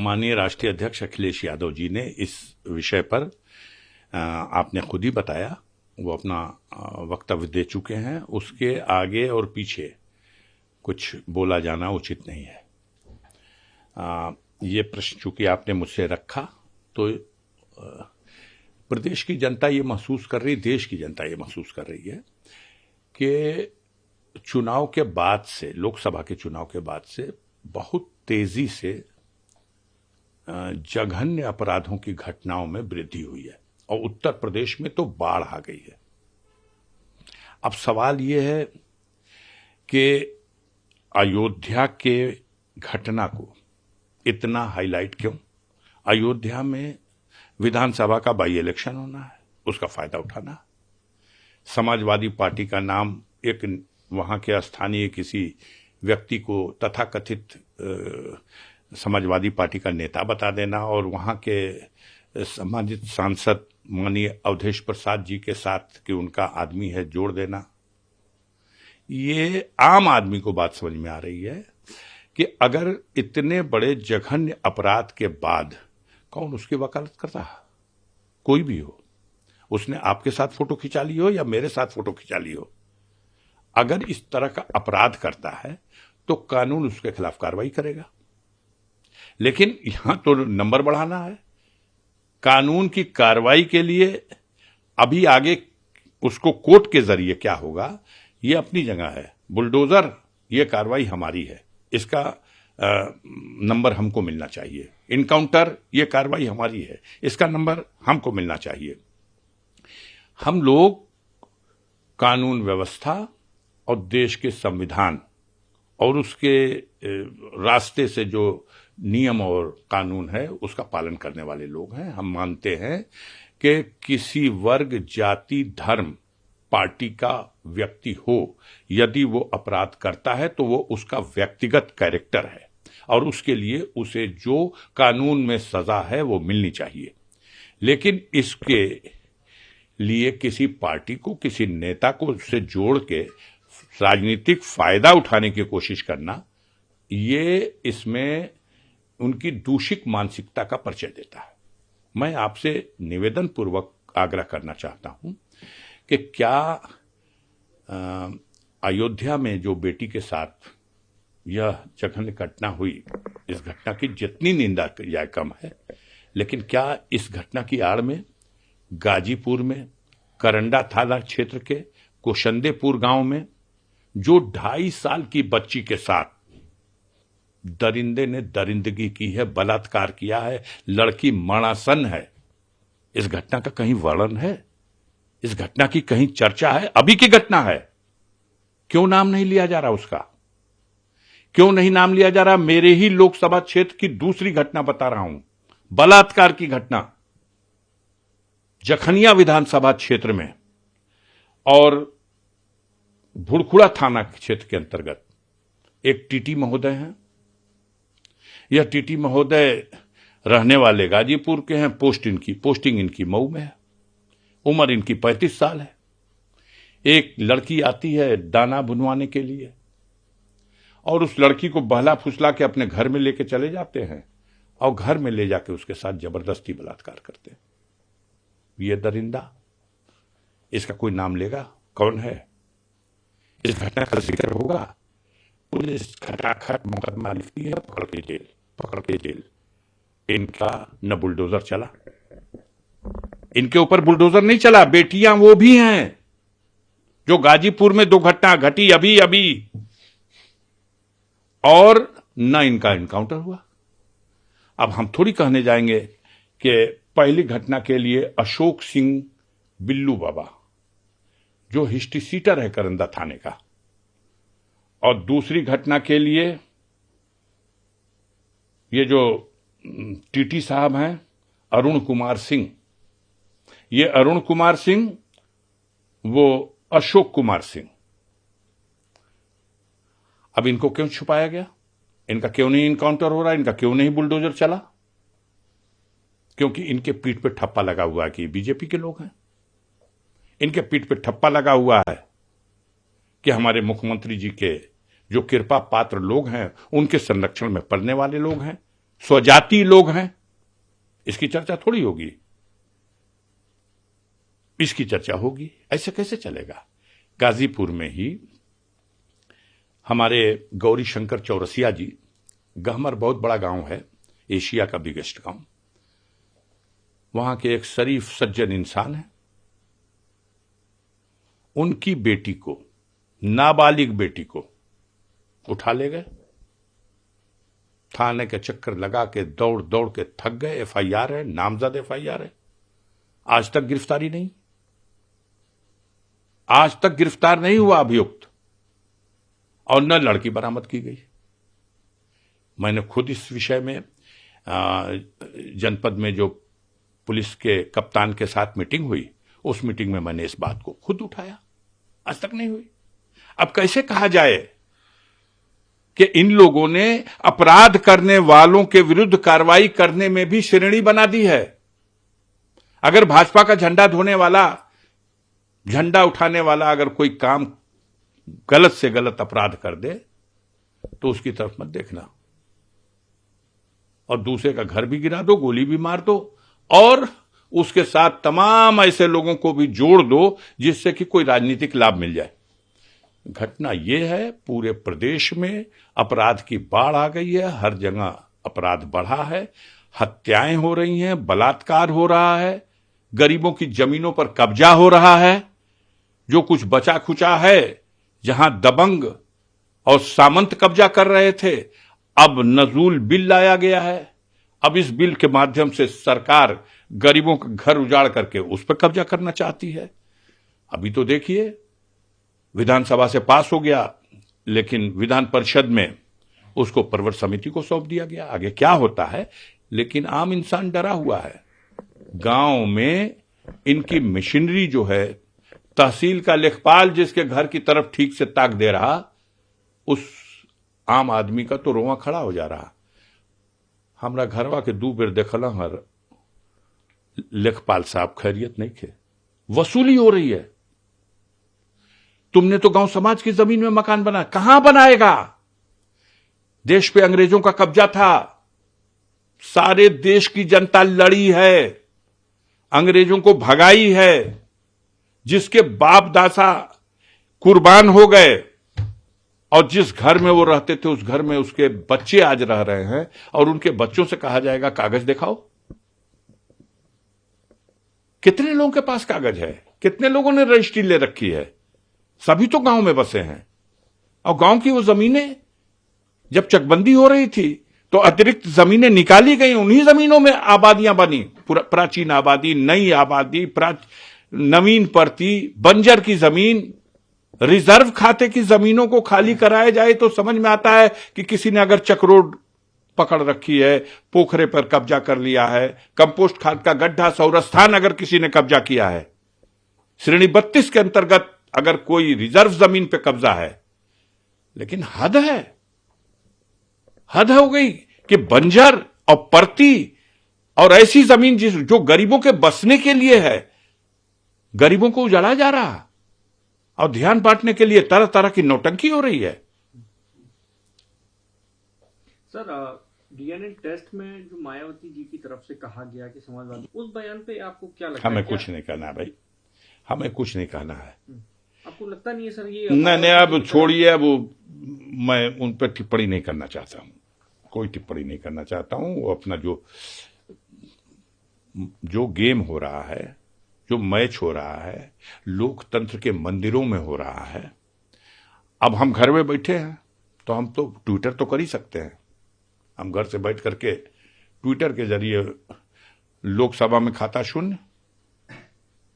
माननीय राष्ट्रीय अध्यक्ष अखिलेश यादव जी ने इस विषय पर आपने खुद ही बताया, वो अपना वक्तव्य दे चुके हैं। उसके आगे और पीछे कुछ बोला जाना उचित नहीं है। ये प्रश्न चूंकि आपने मुझसे रखा तो प्रदेश की जनता ये महसूस कर रही, देश की जनता ये महसूस कर रही है कि चुनाव के बाद से, लोकसभा के चुनाव के बाद से बहुत तेजी से जघन्य अपराधों की घटनाओं में वृद्धि हुई है और उत्तर प्रदेश में तो बाढ़ आ गई है। अब सवाल ये है कि अयोध्या के घटना को इतना हाईलाइट क्यों? अयोध्या में विधानसभा का बाई इलेक्शन होना है, उसका फायदा उठाना। समाजवादी पार्टी का नाम एक वहां के स्थानीय किसी व्यक्ति को तथाकथित समाजवादी पार्टी का नेता बता देना और वहां के सम्मानित सांसद माननीय अवधेश प्रसाद जी के साथ कि उनका आदमी है जोड़ देना। ये आम आदमी को बात समझ में आ रही है कि अगर इतने बड़े जघन्य अपराध के बाद कौन उसकी वकालत करता है? कोई भी हो, उसने आपके साथ फोटो खिंचा ली हो या मेरे साथ फोटो खिंचा ली हो, अगर इस तरह का अपराध करता है तो कानून उसके खिलाफ कार्रवाई करेगा। लेकिन यहां तो नंबर बढ़ाना है। कानून की कार्रवाई के लिए अभी आगे उसको कोर्ट के जरिए क्या होगा ये अपनी जगह है। बुलडोजर ये कार्रवाई हमारी है, इसका नंबर हमको मिलना चाहिए। इनकाउंटर ये कार्रवाई हमारी है, इसका नंबर हमको मिलना चाहिए। हम लोग कानून व्यवस्था और देश के संविधान और उसके रास्ते से जो नियम और कानून है उसका पालन करने वाले लोग हैं। हम मानते हैं कि किसी वर्ग, जाति, धर्म, पार्टी का व्यक्ति हो, यदि वो अपराध करता है तो वो उसका व्यक्तिगत कैरेक्टर है और उसके लिए उसे जो कानून में सजा है वो मिलनी चाहिए। लेकिन इसके लिए किसी पार्टी को, किसी नेता को उससे जोड़ के राजनीतिक फायदा उठाने की कोशिश करना, ये इसमें उनकी दूषित मानसिकता का परिचय देता है। मैं आपसे निवेदन पूर्वक आग्रह करना चाहता हूं कि क्या अयोध्या में जो बेटी के साथ यह जघन्य घटना हुई, इस घटना की जितनी निंदा की जाए कम है, लेकिन क्या इस घटना की आड़ में गाजीपुर में करंडा थाना क्षेत्र के कोशंदेपुर गांव में जो 2.5 साल की बच्ची के साथ दरिंदे ने दरिंदगी की है, बलात्कार किया है, लड़की मरणासन है, इस घटना का कहीं वर्णन है? इस घटना की कहीं चर्चा है? अभी की घटना है, क्यों नाम नहीं लिया जा रहा उसका? क्यों नहीं नाम लिया जा रहा? मेरे ही लोकसभा क्षेत्र की दूसरी घटना बता रहा हूं, बलात्कार की घटना जखनिया विधानसभा क्षेत्र में और भुड़खुड़ा थाना क्षेत्र के अंतर्गत एक टीटी महोदय हैं। यह टीटी महोदय रहने वाले गाजीपुर के हैं, पोस्टिंग इनकी मऊ में है, उम्र इनकी 35 साल है। एक लड़की आती है दाना भुनवाने के लिए और उस लड़की को बहला फुसला के अपने घर में लेके चले जाते हैं और घर में ले जाके उसके साथ जबरदस्ती बलात्कार करते हैं। ये दरिंदा, इसका कोई नाम लेगा? कौन है? इस घटना का जिक्र होगा, पुलिस खटाखट मुकदमा लिखती है, पकड़ के जेल। इनका न बुलडोजर चला, इनके ऊपर बुलडोजर नहीं चला। बेटियां वो भी हैं जो गाजीपुर में 2 घटना घटी अभी और न इनका इनकाउंटर हुआ। अब हम थोड़ी कहने जाएंगे कि पहली घटना के लिए अशोक सिंह बिल्लू बाबा जो हिस्ट्री सीटर है करंदा थाने का, और दूसरी घटना के लिए ये जो टीटी साहब हैं अरुण कुमार सिंह, ये अरुण कुमार सिंह, वो अशोक कुमार सिंह। अब इनको क्यों छुपाया गया? इनका क्यों नहीं इनकाउंटर हो रहा? इनका क्यों नहीं बुलडोजर चला? क्योंकि इनके पीठ पे ठप्पा लगा हुआ है कि बीजेपी के लोग हैं। इनके पीठ पे ठप्पा लगा हुआ है कि हमारे मुख्यमंत्री जी के जो कृपा पात्र लोग हैं उनके संरक्षण में पड़ने वाले लोग हैं। स्वजाति लोग हैं, इसकी चर्चा थोड़ी होगी, इसकी चर्चा होगी। ऐसे कैसे चलेगा? गाजीपुर में ही हमारे गौरी शंकर चौरसिया जी, गहमर बहुत बड़ा गांव है, एशिया का बिगेस्ट गांव, वहां के एक शरीफ सज्जन इंसान है, उनकी बेटी को, नाबालिग बेटी को उठा ले गए, थाने के चक्कर लगा के दौड़ दौड़ के थक गए। एफआईआर है, नामजद एफआईआर है, आज तक गिरफ्तारी नहीं, आज तक गिरफ्तार नहीं हुआ अभियुक्त, और न लड़की बरामद की गई। मैंने खुद इस विषय में जनपद में जो पुलिस के कप्तान के साथ मीटिंग हुई, उस मीटिंग में मैंने इस बात को खुद उठाया, आज तक नहीं हुई। अब कैसे कहा जाए कि इन लोगों ने अपराध करने वालों के विरुद्ध कार्रवाई करने में भी श्रेणी बना दी है। अगर भाजपा का झंडा ढोने वाला, झंडा उठाने वाला अगर कोई काम गलत से गलत अपराध कर दे तो उसकी तरफ मत देखना, और दूसरे का घर भी गिरा दो, गोली भी मार दो, और उसके साथ तमाम ऐसे लोगों को भी जोड़ दो जिससे कि कोई राजनीतिक लाभ मिल जाए। घटना यह है, पूरे प्रदेश में अपराध की बाढ़ आ गई है, हर जगह अपराध बढ़ा है, हत्याएं हो रही हैं, बलात्कार हो रहा है, गरीबों की जमीनों पर कब्जा हो रहा है, जो कुछ बचा खुचा है, जहां दबंग और सामंत कब्जा कर रहे थे, अब नजूल बिल लाया गया है। अब इस बिल के माध्यम से सरकार गरीबों का घर उजाड़ करके उस पर कब्जा करना चाहती है। अभी तो देखिए, विधानसभा से पास हो गया, लेकिन विधान परिषद में उसको प्रवर समिति को सौंप दिया गया। आगे क्या होता है, लेकिन आम इंसान डरा हुआ है। गांव में इनकी मशीनरी जो है, तहसील का लेखपाल जिसके घर की तरफ ठीक से ताक दे रहा, उस आम आदमी का तो रोआ खड़ा हो जा रहा। हमरा घरवा के 2 बेर देखल हर लेखपाल साहब खैरियत नहीं थे, वसूली हो रही है। तुमने तो गांव समाज की जमीन में मकान बना, कहां बनाएगा? देश पे अंग्रेजों का कब्जा था, सारे देश की जनता लड़ी है, अंग्रेजों को भगाई है, जिसके बाप दादा कुर्बान हो गए, और जिस घर में वो रहते थे उस घर में उसके बच्चे आज रह रहे हैं, और उनके बच्चों से कहा जाएगा कागज दिखाओ। कितने लोगों के पास कागज है? कितने लोगों ने रजिस्ट्री ले रखी है? सभी तो गांव में बसे हैं, और गांव की वो जमीनें जब चकबंदी हो रही थी तो अतिरिक्त जमीनें निकाली गई, उन्हीं जमीनों में आबादियां बनी, प्राचीन आबादी, नई आबादी, नवीन परती, बंजर की जमीन, रिजर्व खाते की जमीनों को खाली कराया जाए तो समझ में आता है कि किसी ने अगर चक्रोड पकड़ रखी है, पोखरे पर कब्जा कर लिया है, कंपोस्ट खाद का गड्ढा सौरस्थान अगर किसी ने कब्जा किया है, श्रेणी 32 के अंतर्गत अगर कोई रिजर्व जमीन पे कब्जा है। लेकिन हद है, हद हो गई कि बंजर और परती और ऐसी जमीन जो गरीबों के बसने के लिए है, गरीबों को उजाड़ा जा रहा, और ध्यान बांटने के लिए तरह तरह की नौटंकी हो रही है। सर, डीएनए टेस्ट में जो मायावती जी की तरफ से कहा गया कि समाजवादी, उस बयान पे आपको क्या लगता है? हमें कुछ नहीं कहना भाई, हमें कुछ नहीं कहना है। आपको लगता नहीं है सर ये? नहीं, अब छोड़िए, अब मैं उन पर टिप्पणी नहीं करना चाहता हूं, कोई टिप्पणी नहीं करना चाहता हूं। वो अपना जो गेम हो रहा है, जो मैच हो रहा है, लोकतंत्र के मंदिरों में हो रहा है। अब हम घर में बैठे हैं तो हम तो ट्विटर तो कर ही सकते हैं, हम घर से बैठ करके ट्विटर के जरिए लोकसभा में खाता शून्य,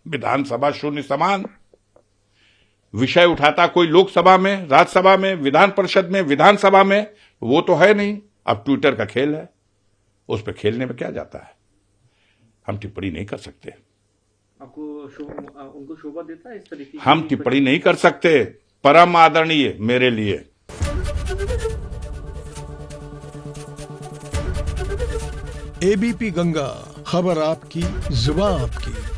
विधानसभा शून्य समान, विषय उठाता कोई लोकसभा में, राज्यसभा में, विधान परिषद में, विधानसभा में, वो तो है नहीं। अब ट्विटर का खेल है, उस पर खेलने में क्या जाता है, हम टिप्पणी नहीं कर सकते। आपको उनको शोभा देता है इस तरीके? हम टिप्पणी नहीं कर सकते, परम आदरणीय मेरे लिए। एबीपी गंगा, खबर आपकी, जुबान आपकी।